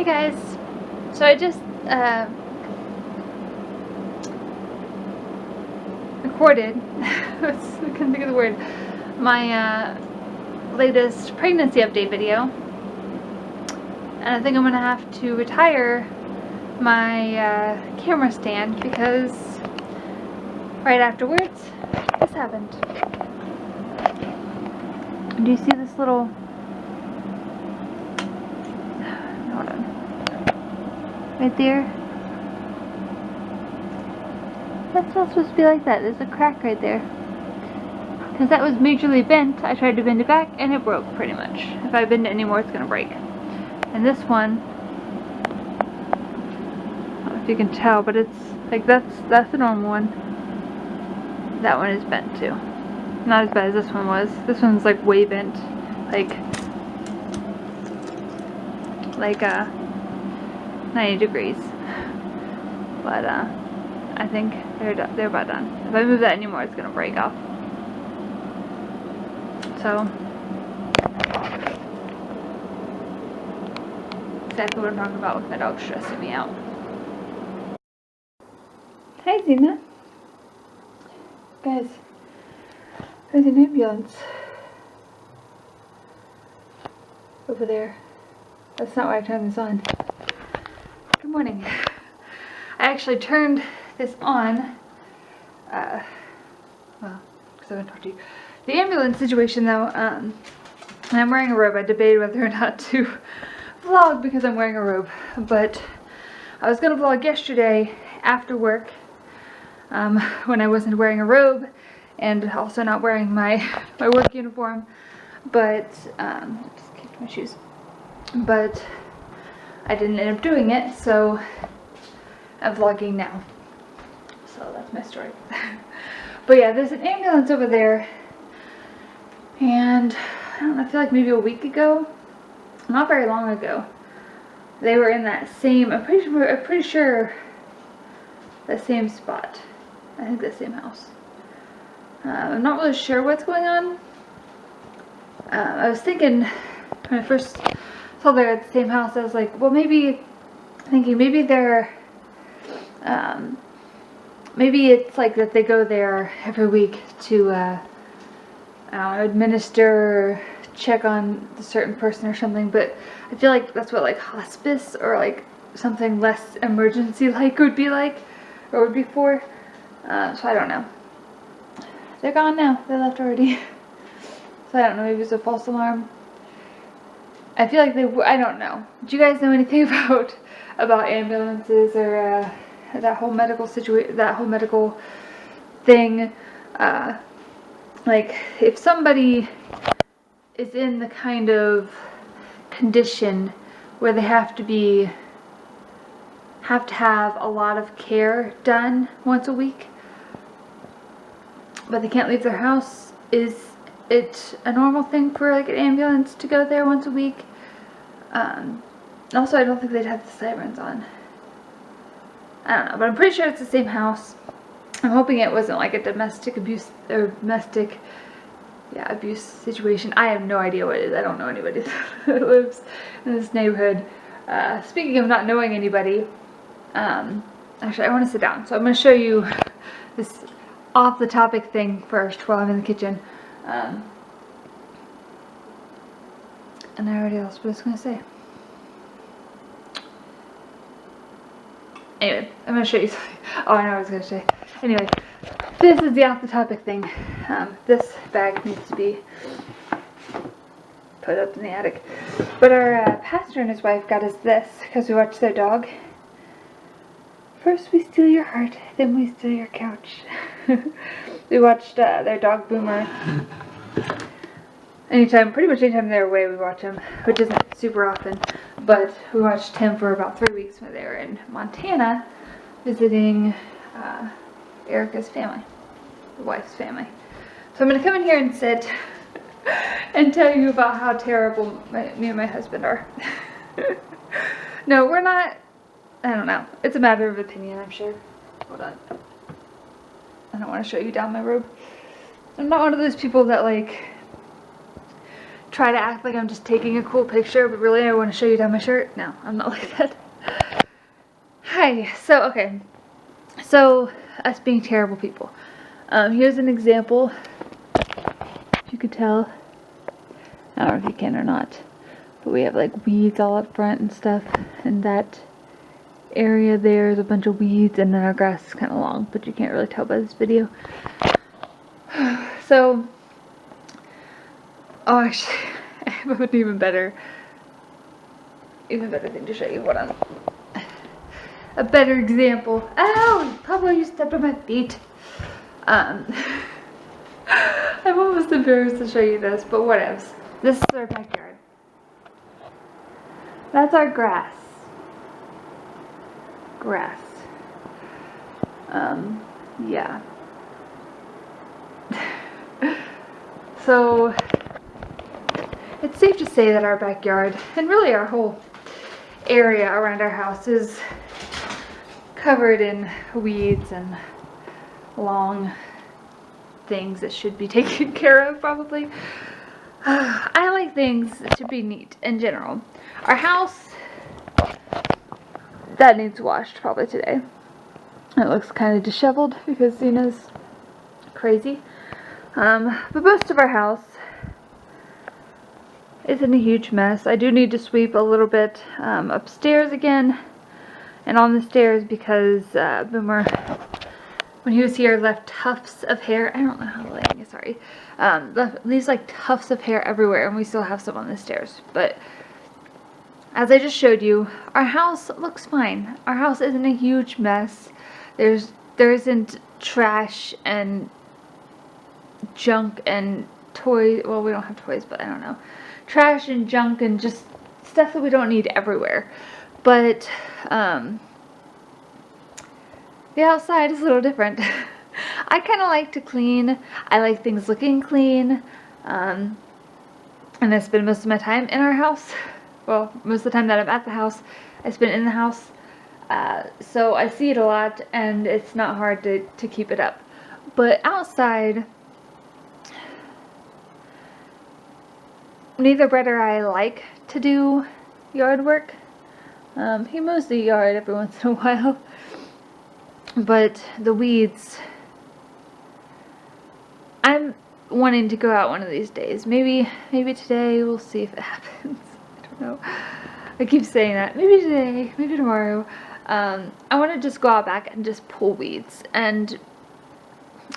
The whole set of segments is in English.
guys, so I just recorded, I couldn't think of the word, my latest pregnancy update video, and I think I'm gonna have to retire my camera stand because right afterwards this happened. Do you see this little, hold on, right there? That's not supposed to be like that. There's a crack right there. Because that was majorly bent. I tried to bend it back and it broke pretty much. If I bend it anymore, it's going to break. And this one, I don't know if you can tell, but it's like that's the normal one. That one is bent too. Not as bad as this one was. This one's like way bent. Like 90 degrees. But I think they're about done. If I move that anymore, it's gonna break off. So exactly what I'm talking about with my dog stressing me out. Hi, Zena. Guys, there's an ambulance over there. That's not why I turned this on. Good morning. I actually turned this on, well, because I haven't talked to you. The ambulance situation though, and I'm wearing a robe. I debated whether or not to vlog because I'm wearing a robe, but I was going to vlog yesterday after work, when I wasn't wearing a robe and also not wearing my work uniform, but, just kicked my shoes, but I didn't end up doing it, so I'm vlogging now. So that's my story. But yeah, there's an ambulance over there, and I don't know, I feel like maybe a week ago, not very long ago, they were in that same, I'm pretty sure that same spot. I think the same house. I'm not really sure what's going on. I was thinking, when I first saw they're at the same house, I was like, well, maybe they're, maybe it's like that they go there every week to, administer, check on a certain person or something, but I feel like that's what like hospice or like something less emergency like would be like, or would be for, so I don't know. They're gone now, they left already. So I don't know, maybe it's a false alarm. I feel like I don't know. Do you guys know anything about ambulances or that whole medical situation, that whole medical thing? Like if somebody is in the kind of condition where they have to have a lot of care done once a week, but they can't leave their house, is it a normal thing for like an ambulance to go there once a week? Also, I don't think they'd have the sirens on. I don't know, but I'm pretty sure it's the same house. I'm hoping it wasn't like a domestic abuse or abuse situation. I have no idea what it is. I don't know anybody that lives in this neighborhood. Speaking of not knowing anybody, actually I want to sit down, so I'm going to show you this off the topic thing first while I'm in the kitchen. And I already lost what I was going to say. Anyway, I'm going to show you something. Oh, I know what I was going to say. Anyway, this is the off the topic thing. This bag needs to be put up in the attic. But our pastor and his wife got us this because we watched their dog. First we steal your heart, then we steal your couch. We watched their dog Boomer. Pretty much anytime they're away we watch him, which isn't super often. But we watched him for about 3 weeks when they were in Montana visiting Erica's family, the wife's family. So I'm going to come in here and sit and tell you about how terrible me and my husband are. No, we're not. I don't know. It's a matter of opinion, I'm sure. Hold on. I don't want to show you down my robe. I'm not one of those people that like try to act like I'm just taking a cool picture, but really I want to show you down my shirt. No, I'm not like that. Hi. So, okay. So, us being terrible people. Here's an example. If you could tell. I don't know if you can or not. But we have like weeds all up front and stuff. And that area there is a bunch of weeds, and then our grass is kind of long, but you can't really tell by this video. So, oh, actually, I have an even better thing to show you. Hold on. A better example. Ow! Pablo, you stepped on my feet. I'm almost embarrassed to show you this, but what else? This is our backyard. That's our grass. Yeah. So, it's safe to say that our backyard, and really our whole area around our house, is covered in weeds and long things that should be taken care of, probably. I like things to be neat in general. Our house, that needs washed probably today. It looks kind of disheveled because Zena's crazy. But most of our house isn't a huge mess. I do need to sweep a little bit upstairs again and on the stairs because Boomer, when he was here, left tufts of hair. I don't know how to lighting is, sorry. Leaves like tufts of hair everywhere, and we still have some on the stairs. But as I just showed you, our house looks fine. Our house isn't a huge mess. There isn't trash and junk and toys. Well, we don't have toys, but I don't know. Trash and junk and just stuff that we don't need everywhere. But the outside is a little different. I kind of like to clean. I like things looking clean. And I spend most of my time in our house. Well, most of the time that I'm at the house, I spend in the house. So I see it a lot, and it's not hard to keep it up. But outside, neither Brett or I like to do yard work. He mows the yard every once in a while. But the weeds, I'm wanting to go out one of these days. Maybe today. We'll see if it happens. I don't know. I keep saying that. Maybe today, maybe tomorrow. I want to just go out back and just pull weeds. And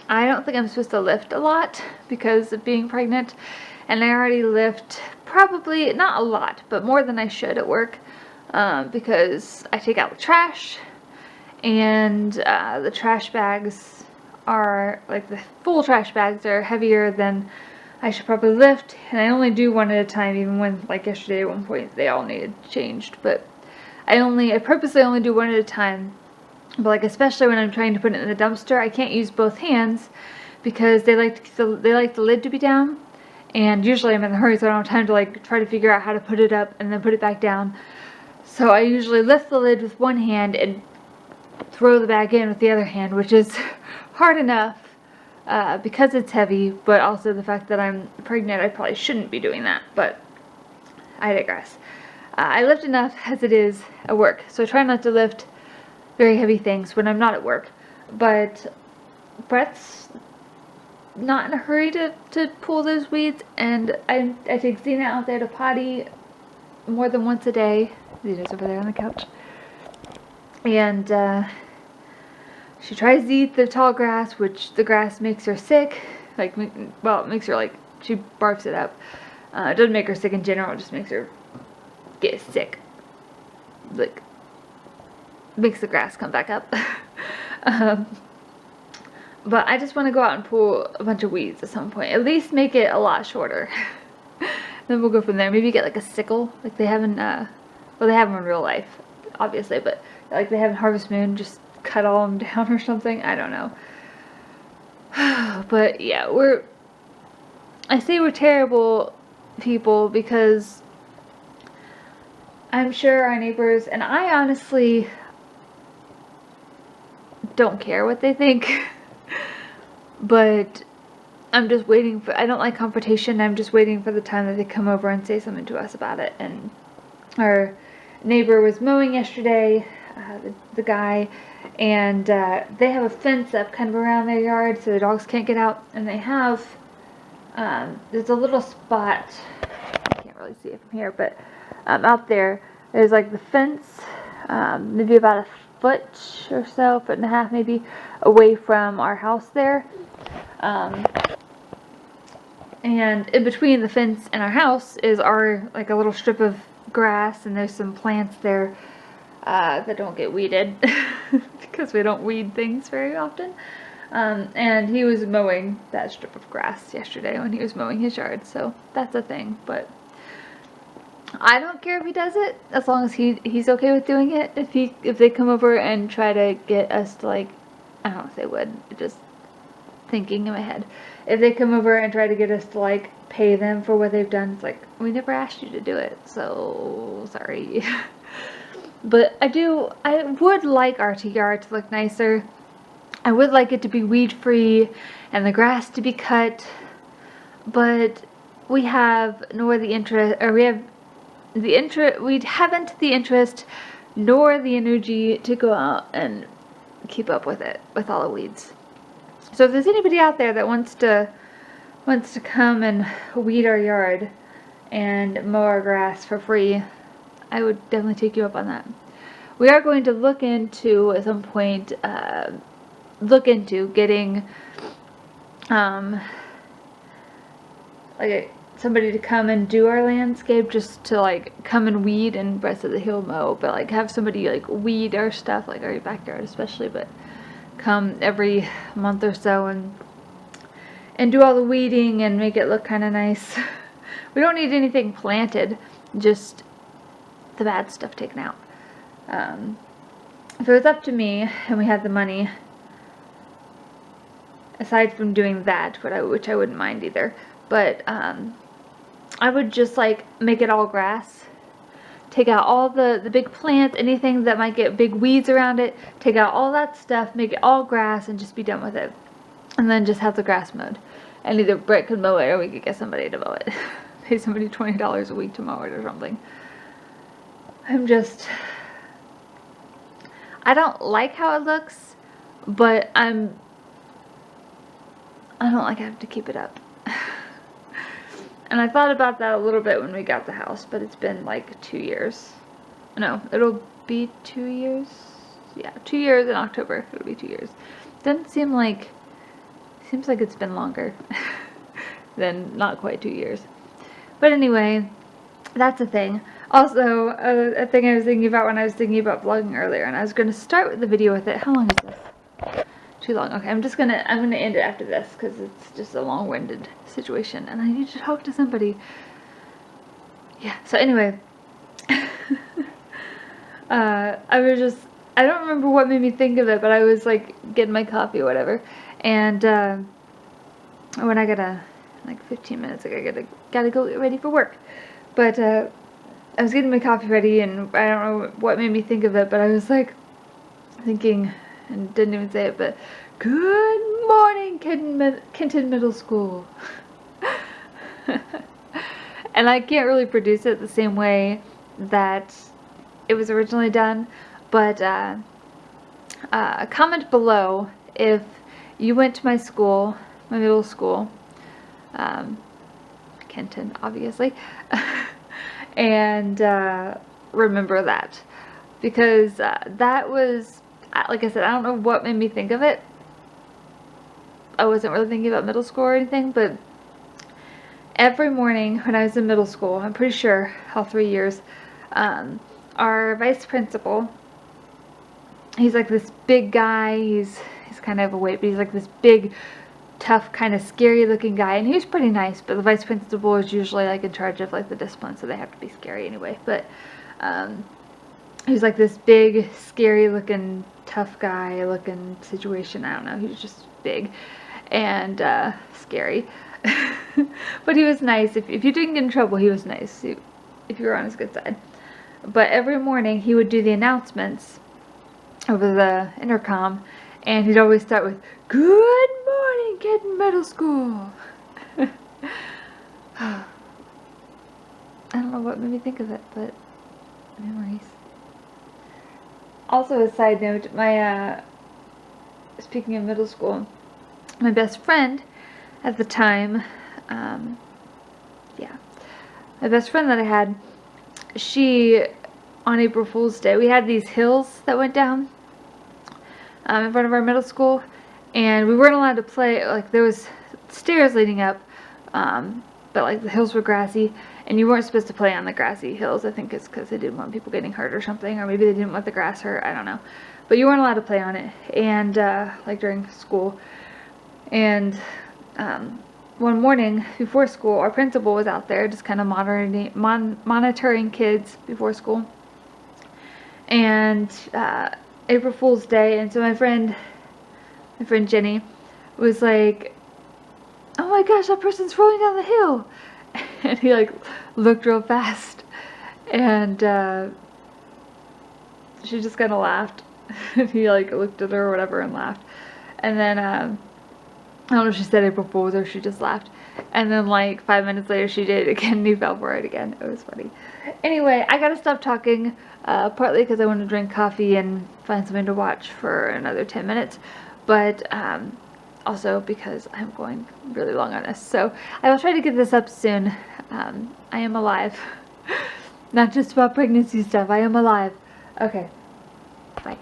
I don't think I'm supposed to lift a lot because of being pregnant. And I already lift probably, not a lot, but more than I should at work. Because I take out the trash. And the trash bags are, like the full trash bags are heavier than I should probably lift. And I only do one at a time, even when, like yesterday at one point, they all needed changed. But I purposely only do one at a time. But like, especially when I'm trying to put it in the dumpster, I can't use both hands because they like the lid to be down. And usually I'm in a hurry, so I don't have time to like try to figure out how to put it up and then put it back down. So I usually lift the lid with one hand and throw the bag in with the other hand, which is hard enough because it's heavy, but also the fact that I'm pregnant, I probably shouldn't be doing that, but I digress. I lift enough as it is at work, so I try not to lift very heavy things when I'm not at work, but Brett's not in a hurry to pull those weeds, and I take Xena out there to potty more than once a day. Xena's over there on the couch. And she tries to eat the tall grass, which the grass makes her sick. Like, well, it makes her, like, she barfs it up. It doesn't make her sick in general, it just makes her get sick. Like, makes the grass come back up. But I just want to go out and pull a bunch of weeds at some point. At least make it a lot shorter. Then we'll go from there. Maybe get, like, a sickle, like they have in, well, they have them in real life, obviously, but like they have in Harvest Moon, just cut all them down or something. I don't know. But yeah, I say we're terrible people because I'm sure our neighbors, and I honestly don't care what they think, but I'm just waiting for, I don't like confrontation. I'm just waiting for the time that they come over and say something to us about it. And our neighbor was mowing yesterday, the guy, and they have a fence up kind of around their yard so the dogs can't get out. And they have, there's a little spot, I can't really see it from here, but out there, there's like the fence, maybe about a foot or so, foot and a half maybe, away from our house there. And in between the fence and our house is our, like, a little strip of grass, and there's some plants there that don't get weeded because we don't weed things very often. And he was mowing that strip of grass yesterday when he was mowing his yard, so that's a thing. But I don't care if he does it, as long as he's okay with doing it. If they come over and try to get us to, like, I don't know if they would, just thinking in my head. If they come over and try to get us to, like, pay them for what they've done, it's like, we never asked you to do it, so sorry. But I would like our yard to look nicer. I would like it to be weed free and the grass to be cut, but we have nor the interest, or we have the interest, we haven't the interest nor the energy to go out and keep up with it, with all the weeds. So if there's anybody out there that wants to come and weed our yard and mow our grass for free, I would definitely take you up on that. We are going to look into, at some point, getting like somebody to come and do our landscape, just to, like, come and weed, and the rest of the he'll mow, but, like, have somebody, like, weed our stuff, like our backyard especially, but come every month or so and do all the weeding and make it look kind of nice. We don't need anything planted, just the bad stuff taken out. If it was up to me and we had the money, aside from doing that, which I wouldn't mind either, but I would just, like, make it all grass. Take out all the big plants, anything that might get big weeds around it, take out all that stuff, make it all grass, and just be done with it. And then just have the grass mowed. And either Brett could mow it, or we could get somebody to mow it. Pay somebody $20 a week to mow it or something. I don't like how it looks, but I don't like having to keep it up. And I thought about that a little bit when we got the house, but it's been like 2 years. No, it'll be 2 years. Yeah, 2 years in October. It'll be 2 years. Doesn't seem like, seems like it's been longer than not quite 2 years. But anyway, that's a thing. Also, a thing I was thinking about when I was thinking about vlogging earlier, and I was going to start with the video with it. How long is this? Too long. Okay, I'm gonna end it after this because it's just a long-winded situation and I need to talk to somebody. Yeah, so anyway, I don't remember what made me think of it, but I was, like, getting my coffee or whatever, and when I gotta, like, 15 minutes ago, I gotta go get ready for work, but I was getting my coffee ready, and I don't know what made me think of it, but I was, like, thinking, and didn't even say it, but good morning, Kenton Middle School. And I can't really produce it the same way that it was originally done, but comment below if you went to my school, my middle school, Kenton, obviously, and remember that, because that was, like I said, I don't know what made me think of it. I wasn't really thinking about middle school or anything, but every morning when I was in middle school, I'm pretty sure all 3 years, our vice principal, he's like this big guy, he's kind of overweight, but he's like this big, tough, kind of scary looking guy, and he was pretty nice, but the vice principal is usually, like, in charge of, like, the discipline, so they have to be scary anyway, but he was like this big, scary looking, tough guy looking situation. I don't know, he was just big and scary. But he was nice. If you didn't get in trouble, he was nice, if you were on his good side. But every morning he would do the announcements over the intercom, and he'd always start with, "Good morning, kid in middle school. I don't know what made me think of it, but memories. Also, a side note, speaking of middle school, my best friend at the time, my best friend that I had, she, on April Fool's Day, we had these hills that went down in front of our middle school, and we weren't allowed to play, like, there was stairs leading up, but, like, the hills were grassy, and you weren't supposed to play on the grassy hills. I think it's because they didn't want people getting hurt or something, or maybe they didn't want the grass hurt, I don't know. But you weren't allowed to play on it, and, like, during school. And, one morning before school, our principal was out there just kind of monitoring kids before school. And, April Fool's Day, and so my friend Jenny was like, oh my gosh, that person's rolling down the hill. And he like looked real fast, and she just kind of laughed. And he like looked at her or whatever and laughed. And then I don't know if she said April Fool's or she just laughed. And then like 5 minutes later she did it again and he fell for it again. It was funny. Anyway, I gotta stop talking, partly because I want to drink coffee and find something to watch for another 10 minutes. But also because I'm going really long on this. So I will try to get this up soon. I am alive. Not just about pregnancy stuff. I am alive. Okay. Bye.